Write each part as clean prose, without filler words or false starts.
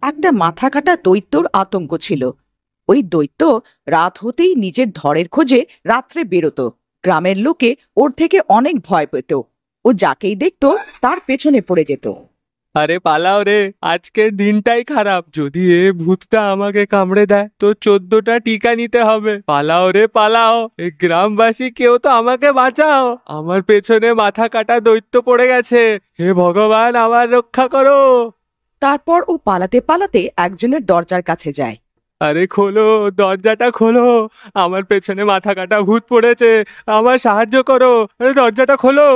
একটা মাথা কাটা দৈত্যর আতঙ্ক ছিল। ওই দৈত্য রাত হতেই নিজের ধরের খোঁজে রাত্রে বেরোতো। গ্রামের লোকে ওর থেকে অনেক ভয় পেত। ও যাকেই দেখতো তার পেছনে পড়ে যেত। আরে পালাও রে, আজকের দিনটাই খারাপ। যদি এ ভূতটা আমাকে কামড়ে দেয় তো 14টা টিকা নিতে হবে। পালাও রে পালাও, এই গ্রামবাসী কেউ তো আমাকে বাঁচাও। আমার পেছনে মাথা কাটা দৈত্য পড়ে গেছে, হে ভগবান আমার রক্ষা করো। তারপর ও পালাতে পালাতে একজনের দরজার কাছে যায়। আরে খোলো, দরজাটা খোলো, আমার পেছনে মাথা কাটা ভূত পড়েছে, আমার সাহায্য করো, আরে দরজাটা খোলো।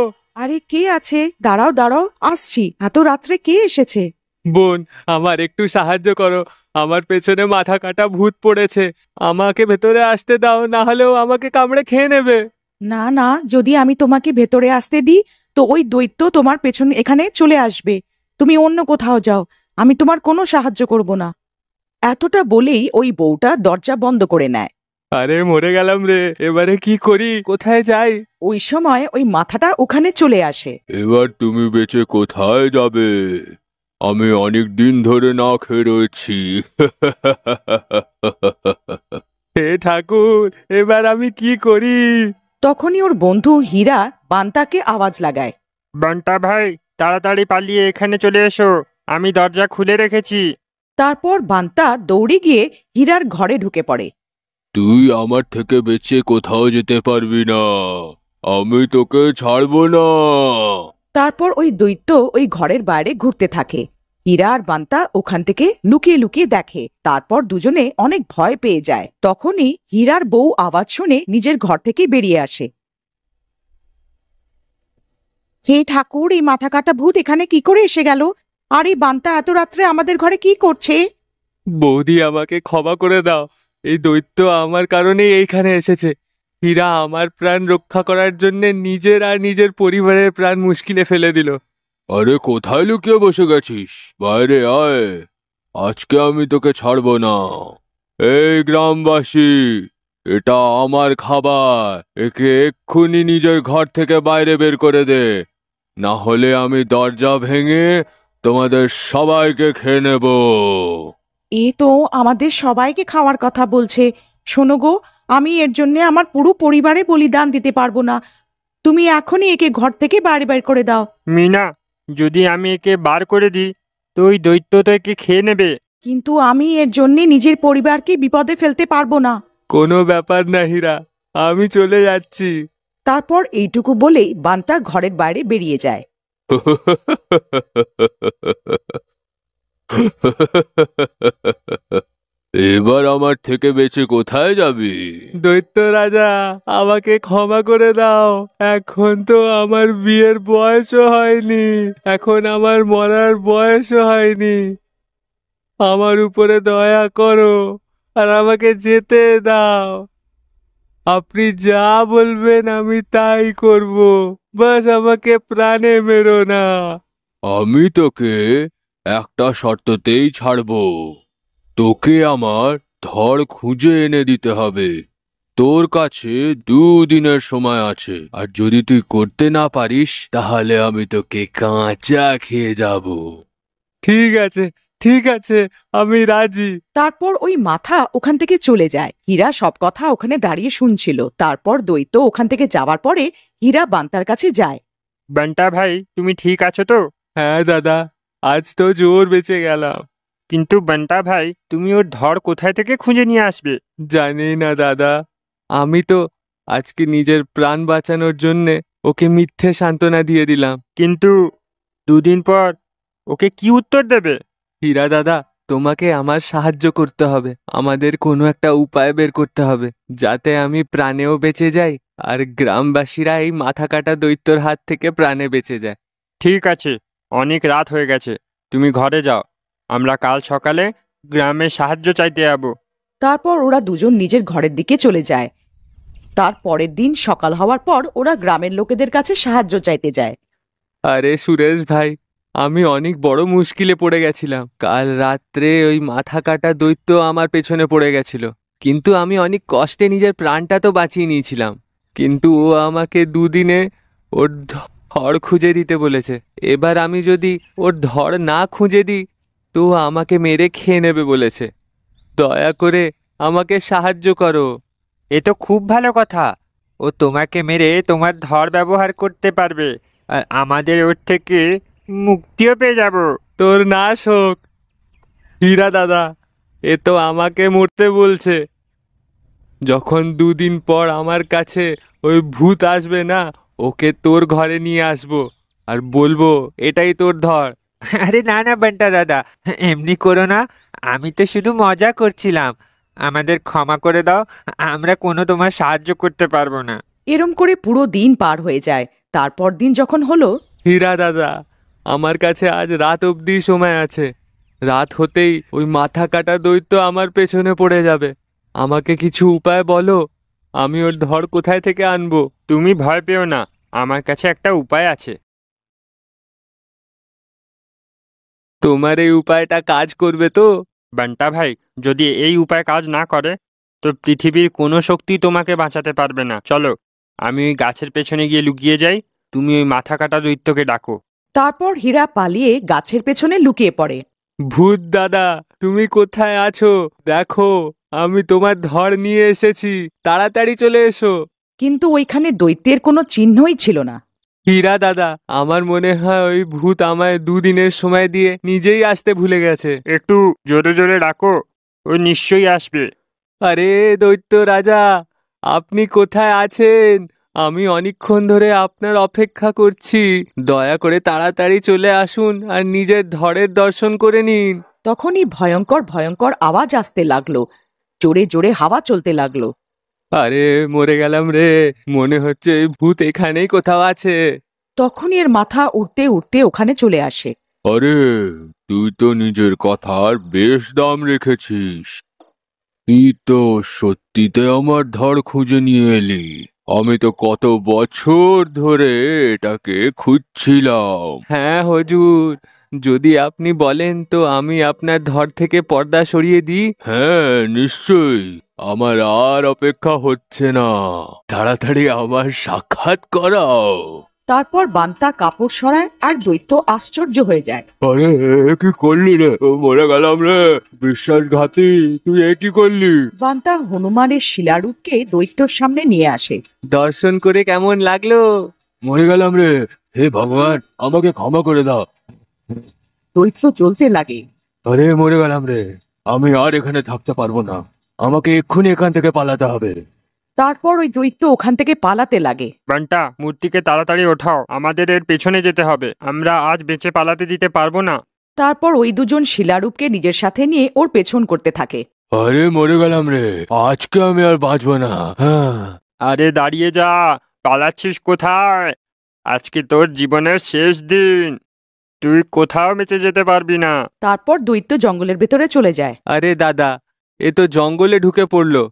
আরে কে আছে? দাঁড়াও দাঁড়াও, আসছি। এত রাত্রে কে এসেছে? বোন, আমার একটু সাহায্য করো, আমার পেছনে মাথা কাটা ভূত পড়েছে, আমাকে ভেতরে আসতে দাও, না হলেও আমাকে কামড়ে খেয়ে নেবে। না না, যদি আমি তোমাকে ভেতরে আসতে দিই তো ওই দৈত্য তোমার পেছনে এখানে চলে আসবে। তুমি অন্য কোথাও যাও, আমি তোমার কোনো সাহায্য করব না। এতটা বলেই ওই বউটা দরজা বন্ধ করে নেয়। আরে মরে গেলাম রে, এবারে কি করি, কোথায় যাই? ওই সময় ওই মাথাটা ওখানে চলে আসে। এবার তুমি বেঁচে কোথায় যাবে? আমি অনেক দিন ধরে না খেয়ে রয়েছি। হে ঠাকুর, এবার আমি কি করি? তখনই ওর বন্ধু হীরা বান্তাকে আওয়াজ লাগায়। বান্টা ভাই, তাড়াতাড়ি পালিয়ে এখানে চলে এসো, আমি দরজা খুলে রেখেছি। তারপর বান্তা দৌড়ে গিয়ে হীরার ঘরে ঢুকে পড়ে। তুই আমার থেকে বেঁচে কোথাও যেতে পারবি না, আমি তোকে ছাড়বো না। তারপর ওই দৈত্য ওই ঘরের বাইরে ঘুরতে থাকে। হীরা আর বান্তা ওখান থেকে লুকিয়ে লুকিয়ে দেখে। তারপর দুজনে অনেক ভয় পেয়ে যায়। তখনই হীরার বউ আওয়াজ শুনে নিজের ঘর থেকে বেরিয়ে আসে। হে ঠাকুর, এই মাথা কাটা ভূত এখানে কি করে এসে গেল? আর এই বান্তা এত রাত্রে আমাদের ঘরে কি করছে? বৌদি, আমাকে ক্ষমা করে দাও, এই দৈত্য আমার কারণেই এইখানে এসেছে। হীরা আমার প্রাণ রক্ষা করার জন্য নিজের আর নিজের পরিবারের প্রাণ মুশকিলে ফেলে দিল। আরে কোথায় লুকিয়ে বসে গেছিস? বাইরে আয়, আজকে আমি তোকে ছাড়বো না। এই গ্রামবাসী, এটা আমার খাবার, একে এক্ষুনি নিজের ঘর থেকে বাইরে বের করে দে, না হলে আমি দরজা ভেঙে তোমাদের সবাইকে খেয়ে নেব। এ তো আমাদের সবাইকে খাওয়ার কথা বলছে। শোনো গো, আমি এর জন্য আমার পুরো পরিবারে বলিদান দিতে পারবো না। তুমি এখনই একে ঘর থেকে বাইরে বের করে দাও। মিনা, যদি আমি একে বার করে দিই তো ওই দৈত্য তো একে খেয়ে নেবে। কিন্তু আমি এর জন্য নিজের পরিবারকে বিপদে ফেলতে পারবো না। কোনো ব্যাপার না হীরা, আমি চলে যাচ্ছি। তারপর এইটুকু বলেই বান্তা ঘরের বাইরে বেরিয়ে যায়। এবার আমার থেকে বেঁচে কোথায় যাবি? দৈত্য রাজা, আমাকে ক্ষমা করে দাও, এখন তো আমার বিয়ের বয়সও হয়নি, এখন আমার মরার বয়সও হয়নি, আমার উপরে দয়া করো আর আমাকে যেতে দাও। আপনি যা বলবেন আমি তাই করব, বাস আমাকে প্রাণে মেরো না। আমি তোকে একটা শর্ততেই ছাড়বো, তোকে আমার ধর খুঁজে এনে দিতে হবে। তোর কাছে 2 দিনের সময় আছে, আর যদি তুই করতে না পারিস তাহলে আমি তোকে কাঁচা খেয়ে যাব। ঠিক আছে, ঠিক আছে, আমি রাজি। তারপর ওই মাথা ওখান থেকে চলে যায়। হীরা সব কথা ওখানে দাঁড়িয়ে শুনছিল। তারপর দৈত্য ওখান থেকে যাওয়ার পরে হীরা বান্তার কাছে যায়। বান্টা ভাই, তুমি ঠিক আছো তো? হ্যাঁ দাদা, আজ তো জোর বেঁচে গেলাম। কিন্তু বান্টা ভাই, তুমি ওর ধর কোথায় থেকে খুঁজে নিয়ে আসবে? জানি না দাদা, আমি তো আজকে নিজের প্রাণ বাঁচানোর জন্যে ওকে মিথ্যে সান্ত্বনা দিয়ে দিলাম। কিন্তু 2 দিন পর ওকে কি উত্তর দেবে? হীরা দাদা, তোমাকে আমার সাহায্য করতে হবে, আমাদের কোনো একটা উপায় বের করতে হবে যাতে আমি প্রাণেও বেঁচে যাই আর গ্রামবাসীরা এই মাথা কাটা দৈত্যর হাত থেকে প্রাণে বেঁচে যায়। ঠিক আছে, অনেক রাত হয়ে গেছে, তুমি ঘরে যাও, আমরা কাল সকালে গ্রামে সাহায্য চাইতে যাব। তারপর ওরা দুজন নিজের ঘরের দিকে চলে যায়। তার পরের দিন সকাল হওয়ার পর ওরা গ্রামের লোকেদের কাছে সাহায্য চাইতে যায়। আরে সুরেশ ভাই, আমি অনেক বড় মুশকিলে পড়ে গেছিলাম। কাল রাত্রে ওই মাথা কাটা দৈত্য আমার পেছনে পড়ে গেছিল, কিন্তু আমি অনেক কষ্টে নিজের প্রাণটা তো বাঁচিয়ে নিয়েছিলাম। কিন্তু ও আমাকে 2 দিনে ওর ধর খুঁজে দিতে বলেছে। এবার আমি যদি ওর ধর না খুঁজে দিই তো আমাকে মেরে খেয়ে নেবে বলেছে। দয়া করে আমাকে সাহায্য করো। এ তো খুব ভালো কথা। ও তোমাকে মেরে তোমার ধর ব্যবহার করতে পারবে, আর আমাদের ওর থেকে মুক্তিও পেয়ে যাব। তোর নাশ হোক হীরা দাদা, এ তো আমাকে মরতে বলছে। যখন 2 দিন পর আমার কাছে ওই ভূত আসবে না, ওকে তোর ঘরে নিয়ে আসবো আর বলবো এটাই তোর ধর। আরে না না বান্টা দাদা, এমনি করো না। আমি তো শুধু মজা করছিলাম। আমাদের ক্ষমা করে দাও, আমরা কোনো তোমার সাহায্য করতে পারবো না। এরম করে পুরো দিন পার হয়ে যায়। তারপর দিন যখন হলো, হীরা দাদা, আমার কাছে আজ রাত অবধি সময় আছে। রাত হতেই ওই মাথা কাটা দৈত্য আমার পেছনে পড়ে যাবে। আমাকে কিছু উপায় বলো, আমি ওর ধর কোথায় থেকে আনবো? তুমি ভয় পেও না, আমার কাছে একটা উপায় আছে। তোমার এই উপায়টা কাজ করবে তো? বান্টা ভাই, যদি এই উপায় কাজ না করে তো পৃথিবীর কোনো শক্তি তোমাকে বাঁচাতে পারবে না। চলো, আমি ওই গাছের পেছনে গিয়ে লুকিয়ে যাই, তুমি ওই মাথা কাটা দৈত্যকে ডাকো। তারপর হীরা পালিয়ে গাছের পেছনে লুকিয়ে পড়ে। ভূত দাদা, তুমি কোথায় আছো? দেখো, আমি তোমার ধর নিয়ে এসেছি, তাড়াতাড়ি চলে এসো। কিন্তু ওইখানে দৈত্যের কোনো চিহ্নই ছিল না। হীরা দাদা, আমার মনে হয় ওই ভূত আমায় 2 দিনের সময় দিয়ে নিজেই আসতে ভুলে গেছে। একটু জোরে জোরে ডাকো, ও নিশ্চয়ই আসবে। আরে দৈত্য রাজা, আপনি কোথায় আছেন? আমি অনেকক্ষণ ধরে আপনার অপেক্ষা করছি। দয়া করে তাড়াতাড়ি চলে আসুন আর নিজের ধরের দর্শন করে নিন। তখনই ভয়ঙ্কর ভয়ঙ্কর আওয়াজ আসতে লাগলো, জোরে জোরে হাওয়া চলতে লাগলো। আরে মরে গেলাম রে, মনে হচ্ছে এই ভূত এখানেই কোথাও আছে। তখনই এর মাথা উড়তে উড়তে ওখানে চলে আসে। আরে, তুই তো নিজের কথার বেশ দাম রেখেছিস। তুই তো সত্যিতে আমার ধর খুঁজে নিয়ে এলি। আমি তো কত বছর ধরে এটাকে খুঁজছিলাম। হ্যাঁ হুজুর, যদি আপনি বলেন তো আমি আপনার ধর থেকে পর্দা সরিয়ে দিই। হ্যাঁ, নিশ্চয়ই। আমার আর অপেক্ষা হচ্ছে না, তাড়াতাড়ি আমার সাক্ষাৎ করাও। তারপর বান্তা কাপড় সরায় আর দৈত্য আশ্চর্য হয়ে যায়। আরে, কি করলি রে? মরে গেলাম রে, বিশ্বাসঘাতী! তুই এ কি করলি? বান্তা হনুমানের শিলারূপকে দৈত্যর সামনে নিয়ে আসে। দর্শন করে কেমন লাগলো? মরে গেলাম রে, হে ভগবান, আমাকে ক্ষমা করে দাও। দৈত্য জ্বলতে লাগে। আরে মরে গেলাম রে, আমি আর এখানে থাকতে পারবো না, আমাকে এক্ষুনি এখান থেকে পালাতে হবে। তারপর ওই দৈত্য ওখান থেকে পালাতে লাগে। বান্টা, মূর্তিকে তাড়াতাড়ি ওঠাও, আমাদের এর পেছনে যেতে হবে। আমরা আজ বেঁচে পালাতে দিতে পারবো না। তারপর ওই দুজন শিলারূপকে নিজের সাথে নিয়ে ওর পেছন করতে থাকে। আরে মরে গেলাম রে, আজকে আমি আর বাঁচবো না। হ্যাঁ। আরে দাঁড়িয়ে যা, পালাচ্ছিস কোথায়? আজকে তোর জীবনের শেষ দিন, তুই কোথাও বেঁচে যেতে পারবি না। তারপর দৈত্য জঙ্গলের ভেতরে চলে যায়। আরে দাদা, এ তো জঙ্গলে ঢুকে পড়লো।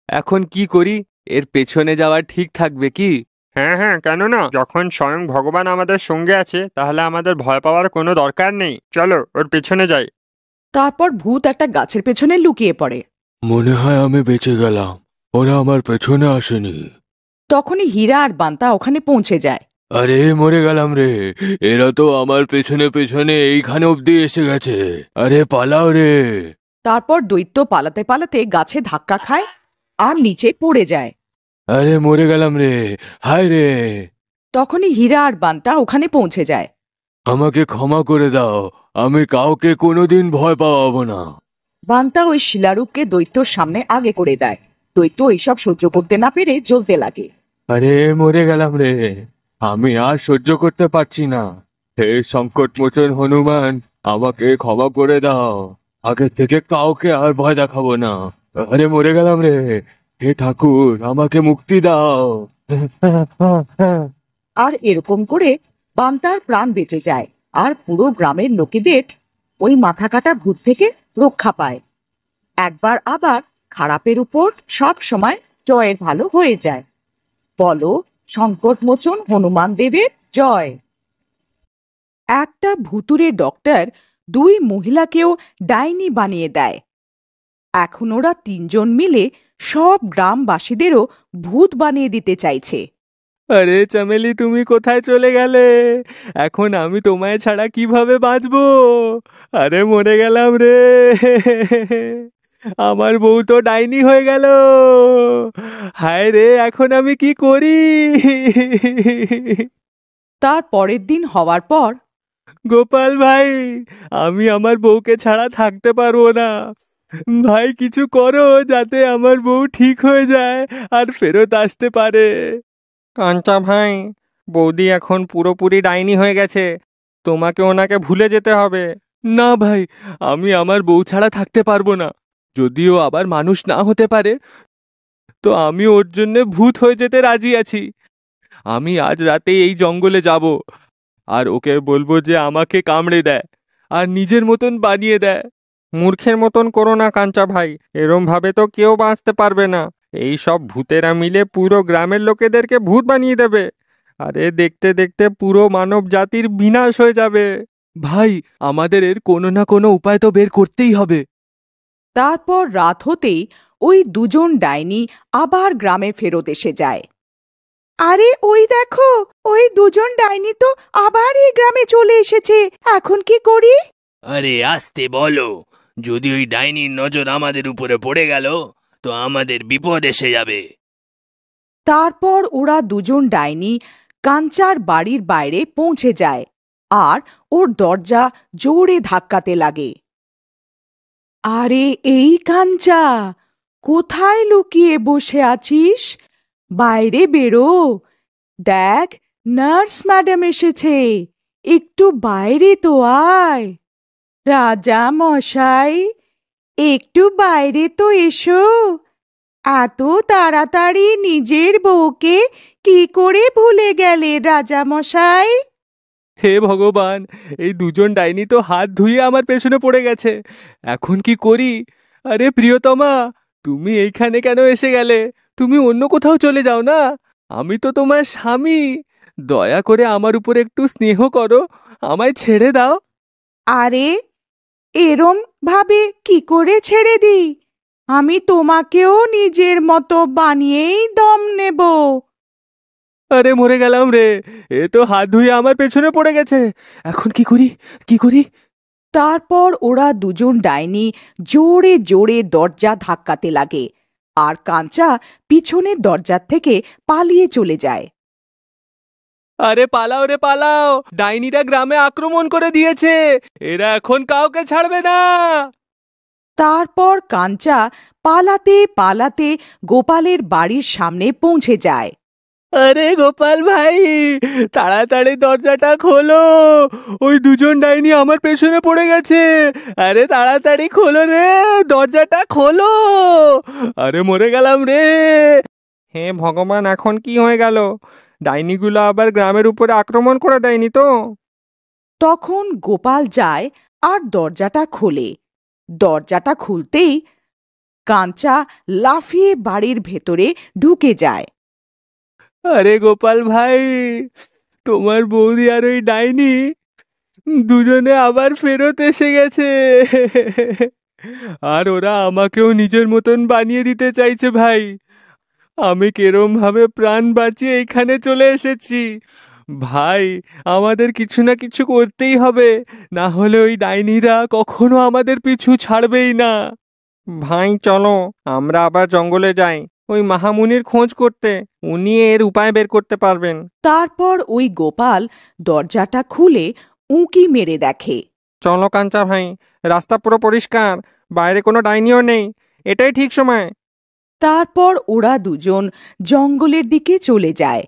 এখন কি করি? এর পেছনে যাওয়া ঠিক থাকবে কি? হ্যাঁ হ্যাঁ, কেন না? যখন স্বয়ং ভগবান আমাদের সঙ্গে আছে তাহলে আমাদের ভয় পাওয়ার কোনো দরকার নেই। চলো ওর পেছনে যাই। তারপর ভূত একটা গাছের পেছনে লুকিয়ে পড়ে। মনে হয় আমি বেঁচে গেলাম, ওরা আমার পেছনে আসেনি। তখনই হীরা আর বান্তা ওখানে পৌঁছে যায়। আরে মরে গেলাম রে, এরা তো আমার পেছনে পেছনে এইখানে অব্দি এসে গেছে। আরে পালাও রে। তারপর দৈত্য পালাতে পালাতে গাছে ধাক্কা খায় আর নিচে পড়ে যায়। আরে মরে গেলাম রে, হায় রে। তখনই হীরা আর বান্তা ওখানে পৌঁছে যায়। আমাকে ক্ষমা করে দাও, আমি কাউকে কোনোদিন ভয় পাওয়াবো না। বান্তা ওই শিলারূপকে দৈত্যর সামনে আগে করে দেয়। দৈত্য এইসব সহ্য করতে না পেরে জ্বলতে লাগে। আরে মরে গেলাম রে, আমি আর সহ্য করতে পারছি না। হে সংকট মোচন হনুমান, আমাকে ক্ষমা করে দাও, আগে থেকে কাউকে আর ভয় দেখাবো না। আরে মরে গেলাম রে, হে ঠাকুর, আমাকে মুক্তি দাও। আর এরকম করে বান্তার প্রাণ বেঁচে যায় আর পুরো গ্রামের লোকেদের ওই মাথা কাটা ভূত থেকে রক্ষা পায়। একবার আবার খারাপের উপর সব সময় জয়ের ভালো হয়ে যায়। বলো সংকট মোচন হনুমান দেবের জয়। একটা ভুতুরে ডক্টর 2 মহিলাকেও ডাইনি বানিয়ে দেয়। এখন ওরা 3জন মিলে সব গ্রামবাসীদেরও ভূত বানিয়ে দিতে চাইছে। আরে চামেলি, তুমি কোথায় চলে গেলে? এখন আমি তোমায় ছাড়া কিভাবে বাঁচবো? আরে মরে গেলাম রে। আমার বউ তো ডাইনি হয়ে গেল। হায় রে, এখন আমি কি করি? তার পরের দিন হওয়ার পর গোপাল ভাই, আমি আমার বউকে ছাড়া থাকতে পারবো না। ভাই কিছু করো যাতে আমার বউ ঠিক হয়ে যায় আর ফেরত আসতে পারে। কাঞ্চা ভাই, বৌদি এখন পুরোপুরি ডাইনি হয়ে গেছে, তোমাকে ওনাকে ভুলে যেতে হবে। না ভাই, আমি আমার বউ ছাড়া থাকতে পারবো না। যদিও আবার মানুষ না হতে পারে, তো আমি ওর জন্য ভূত হয়ে যেতে রাজি আছি। আমি আজ রাতে এই জঙ্গলে যাব আর ওকে বলবো যে আমাকে কামড়ে দেয় আর নিজের মতন বানিয়ে দেয়। মূর্খের মতন করো না কাঞ্চা ভাই, এরম ভাবে তো কেউ বাঁচতে পারবে না। এই সব ভূতেরা মিলে পুরো গ্রামের লোকেদেরকে ভূত বানিয়ে দেবে। আরে দেখতে দেখতে পুরো মানব জাতির বিনাশ হয়ে যাবে। ভাই, আমাদের এর কোনো না কোনো উপায় তো বের করতেই হবে। তারপর রাত হতেই ওই দুজন ডাইনি আবার গ্রামে ফেরত এসে যায়। আরে ওই দেখো, ওই দুজন ডাইনি তো আবার এই গ্রামে চলে এসেছে। এখন কি করি? আরে আস্তে বলো, যদি ওই ডাইনির নজর আমাদের উপরে পড়ে গেল তো আমাদের বিপদ এসে যাবে। তারপর ওরা দুজন ডাইনি কাঞ্চার বাড়ির বাইরে পৌঁছে যায় আর ওর দরজা জোরে ধাক্কাতে লাগে। আরে এই কাঞ্চা, কোথায় লুকিয়ে বসে আছিস? বাইরে বেরো। দেখ, নার্স ম্যাডাম এসেছে। একটু বাইরে তো আয়। রাজা মশাই, একটু বাইরে তো এসো। এত তাড়াতাড়ি নিজের বউকে কি করে ভুলে গেলে রাজা মশাই? হে ভগবান, এই দুজন ডাইনি তো হাত ধুয়ে আমার পেছনে পড়ে গেছে। এখন কি করি? আরে প্রিয়তমা, তুমি এইখানে কেন এসে গেলে? তুমি অন্য কোথাও চলে যাও না। আমি তো তোমার স্বামী। দয়া করে আমার উপর একটু স্নেহ করো, আমায় ছেড়ে দাও। আরে এরম ভাবে কি করে ছেড়ে দিই? আমি তোমাকেও নিজের মতো বানিয়েই দম নেব। আরে মরে গেলাম রে, এ তো হাত ধুয়ে আমার পেছনে পড়ে গেছে। এখন কি করি, কি করি? তারপর ওরা দুজন ডাইনি জোরে জোরে দরজা ধাক্কাতে লাগে আর কাঞ্চা পিছনের দরজার থেকে পালিয়ে চলে যায়। আরে পালাও রে পালাও, ডাইনিরা গ্রামে আক্রমণ করে দিয়েছে। এরা এখন কাউকে ছাড়বে না। তারপর কাঞ্চা পালাতে পালাতে গোপালের বাড়ির সামনে পৌঁছে যায়। আরে গোপাল ভাই, তাড়াতাড়ি দরজাটা খোলো, ওই দুজন ডাইনি আমার পেছনে পড়ে গেছে। আরে তাড়াতাড়ি খোলো রে, দরজাটা খোলো। আরে মরে গেলাম রে। হে ভগবান, এখন কি হয়ে গেল? ডাইনিগুলো আবার গ্রামের উপরে আক্রমণ করে দেয়নি তো? তখন গোপাল যায় আর দরজাটা খোলে। দরজাটা খুলতেই কাঞ্চা লাফিয়ে বাড়ির ভেতরে ঢুকে যায়। আরে গোপাল ভাই, তোমার বৌদি আর ওই ডাইনি দুজনে আবার ফেরত এসে গেছে। আর ওরা আমাকেও নিজের মতন বানিয়ে দিতে চাইছে ভাই। আমি কেরম ভাবে প্রাণ বাঁচিয়ে এখানে চলে এসেছি। ভাই, আমাদের কিছু না কিছু করতেই হবে, না হলে ওই ডাইনিরা কখনো আমাদের পিছু ছাড়বেই না। ভাই চলো, আমরা আবার জঙ্গলে যাই ওই মাহামুনির খোঁজ করতে। উনি এর উপায় বের করতে পারবেন। তারপর ওই গোপাল দরজাটা খুলে উঁকি মেরে দেখে। চলো কাঞ্চা ভাই, রাস্তা পুরো পরিষ্কার, বাইরে কোনো ডাইনিও নেই, এটাই ঠিক সময়। তারপর ওরা দুজন জঙ্গলের দিকে চলে যায়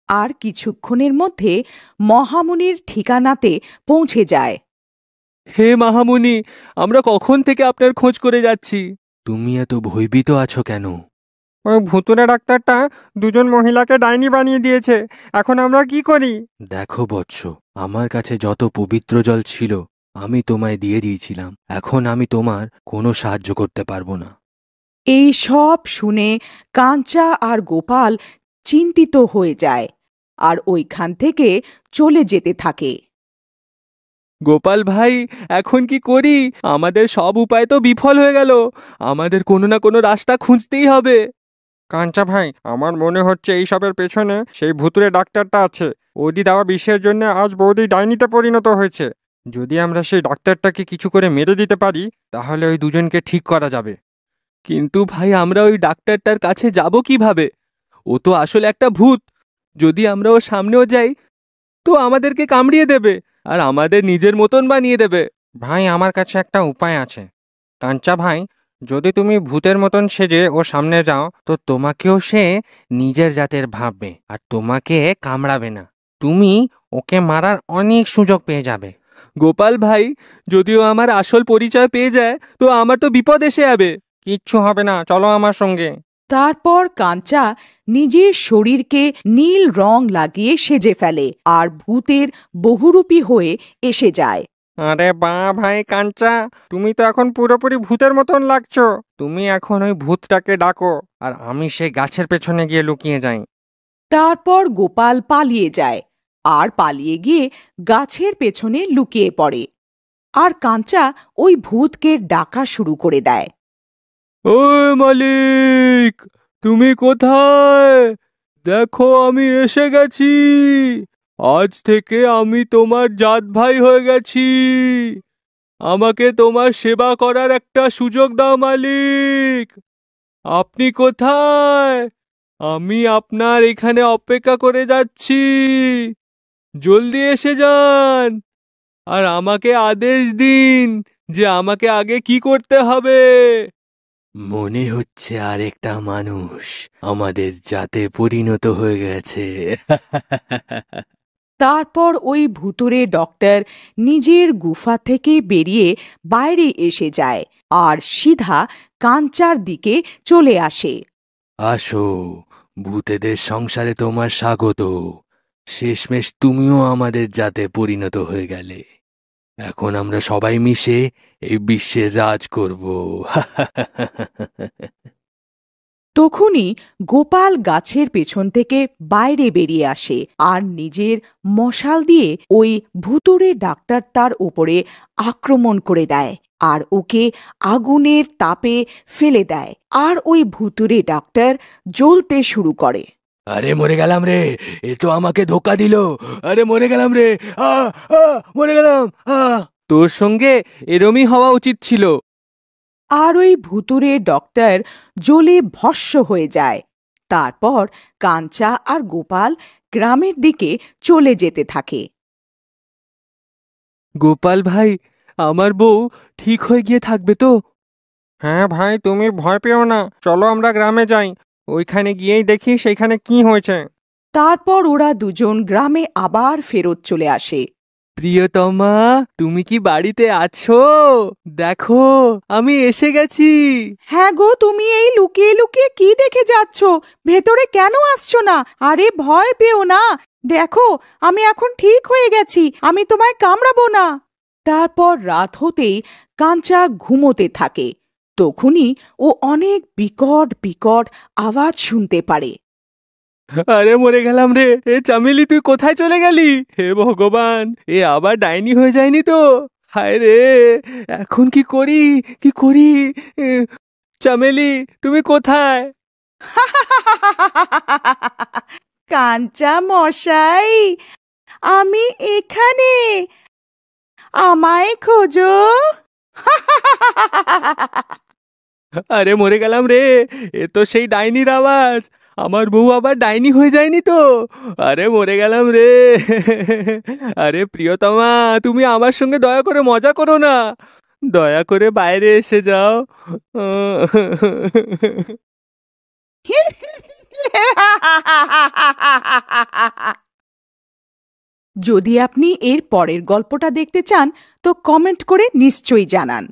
আর কিছুক্ষণের মধ্যে মহামুনির ঠিকানাতে পৌঁছে যায়। হে মাহামুনি, আমরা কখন থেকে আপনার খোঁজ করে যাচ্ছি। তুমি এত ভয়ভীত আছো কেন? ওই ভুতুরে ডাক্তারটা দুজন মহিলাকে ডাইনি বানিয়ে দিয়েছে, এখন আমরা কি করি? দেখো বৎস, আমার কাছে যত পবিত্র জল ছিল আমি তোমায় দিয়ে দিয়েছিলাম। এখন আমি তোমার কোনো সাহায্য করতে পারবো না। এই সব শুনে কাঞ্চা আর গোপাল চিন্তিত হয়ে যায় আর ওইখান থেকে চলে যেতে থাকে। গোপাল ভাই, এখন কি করি? আমাদের সব উপায় তো বিফল হয়ে গেল। আমাদের কোনো না কোনো রাস্তা খুঁজতেই হবে। কাঞ্চা ভাই, আমার মনে হচ্ছে এইসবের পেছনে সেই ভুতুরে ডাক্তারটা আছে। ওদি দেওয়া বিষের জন্য আজ বৌদি ডাইনিতে পরিণত হয়েছে। যদি আমরা সেই ডাক্তারটাকে কিছু করে মেরে দিতে পারি তাহলে ওই দুজনকে ঠিক করা যাবে। কিন্তু ভাই, আমরা ওই ডাক্তারটার কাছে যাব কিভাবে? ও তো আসলে একটা ভূত। যদি আমরা ওর সামনেও যাই তো আমাদেরকে কামড়িয়ে দেবে আর আমাদের নিজের মতন বানিয়ে দেবে। ভাই, আমার কাছে একটা উপায় আছে। কাঞ্চা ভাই, যদি তুমি ভূতের মতন সেজে ওর সামনে যাও তো তোমাকেও সে নিজের জাতের ভাববে আর তোমাকে কামড়াবে না। তুমি ওকে মারার অনেক সুযোগ পেয়ে যাবে। গোপাল ভাই, যদিও আমার আসল পরিচয় পেয়ে যায় তো আমার তো বিপদ এসে যাবে। কিচ্ছু হবে না, চলো আমার সঙ্গে। তারপর কাঞ্চা নিজের শরীরকে নীল রং লাগিয়ে সেজে ফেলে আর ভূতের বহুরূপী হয়ে এসে যায়। আরে বাহ ভাই কাঞ্চা, তুমি তো এখন পুরোপুরি ভূতের মতন লাগছো। তুমি এখন ওই ভূতটাকে ডাকো আর আমি সেই গাছের পেছনে গিয়ে লুকিয়ে যাই। তারপর গোপাল পালিয়ে যায় আর পালিয়ে গিয়ে গাছের পেছনে লুকিয়ে পড়ে। আর কাঞ্চা ওই ভূতকে ডাকা শুরু করে দেয়। ও মালিক, তুমি কোথায়? দেখো, আমি এসে গেছি। আজ থেকে আমি তোমার জাত ভাই হয়ে গেছি। আমাকে তোমার সেবা করার একটা সুযোগ দাও মালিক। আপনি কোথায়? আমি আপনার এখানে অপেক্ষা করে যাচ্ছি। জলদি এসে যান আর আমাকে আদেশ দিন যে আমাকে আগে কি করতে হবে। মনে হচ্ছে আরেকটা মানুষ আমাদের জাতে পরিণত হয়ে গেছে। তারপর ওই ভুতুরে ডক্টর নিজের গুফা থেকে বেরিয়ে বাইরে এসে যায় আর সিধা কাঞ্চার দিকে চলে আসে। আসো, ভূতেদের সংসারে তোমার স্বাগত। শেষমেশ তুমিও আমাদের জাতে পরিণত হয়ে গেলে। এখন আমরা সবাই মিশে এই বিশ্বের রাজ করব। তখনই গোপাল গাছের পেছন থেকে বাইরে বেরিয়ে আসে আর নিজের মশাল দিয়ে ওই ভুতুরে ডাক্তার তার উপরে আক্রমণ করে দেয় আর ওকে আগুনের তাপে ফেলে দেয় আর ওই ভুতুরে ডাক্তার জ্বলতে শুরু করে। আরে মরে গেলাম রে, এ তো আমাকে ধোকা দিল। আরে মরে গেলাম রে, মরে গেলাম। তোর সঙ্গে এরমই হওয়া উচিত ছিল। আর ওই ভুতুরে ডক্টর জ্বলে ভস্ম হয়ে যায়। তারপর কাঞ্চা আর গোপাল গ্রামের দিকে চলে যেতে থাকে। গোপাল ভাই, আমার বউ ঠিক হয়ে গিয়ে থাকবে তো? হ্যাঁ ভাই, তুমি ভয় পেও না, চলো আমরা গ্রামে যাই। ওইখানে গিয়েই দেখি সেইখানে কি হয়েছে। তারপর ওরা দুজন গ্রামে আবার ফেরত চলে আসে। প্রিয়তমা, তুমি কি বাড়িতে আছো? দেখো, আমি এসে গেছি। হ্যাঁ গো, তুমি এই লুকিয়ে লুকিয়ে কি দেখে যাচ্ছ? ভেতরে কেন আসছো না? আরে ভয় পেও না, দেখো আমি এখন ঠিক হয়ে গেছি, আমি তোমায় কামড়াবো না। তারপর রাত হতেই কাঞ্চা ঘুমোতে থাকে। তখনই ও অনেক বিকট বিকট আওয়াজ শুনতে পারে। আরে মরে গেলাম রে, এ চামেলি তুই কোথায় চলে গেলি? হে ভগবান, এ আবার ডাইনি হয়ে যায়নি তো? হায় রে, এখন কি করি, কি করি? এ, চামেলি তুমি কোথায়? কাঞ্চা মশাই, আমি এখানে, আমায় খোঁজো। আরে মরে গেলাম রে, এ তো সেই ডাইনির আওয়াজ। আমার বউ আবার ডাইনি হয়ে যায়নি তো? আরে মরে গেলাম রে। আরে প্রিয়তমা, তুমি আমার সঙ্গে দয়া করে মজা করো না, দয়া করে বাইরে এসে যাও। যদি আপনি এর পরের গল্পটা দেখতে চান তো কমেন্ট করে নিশ্চয়ই জানান।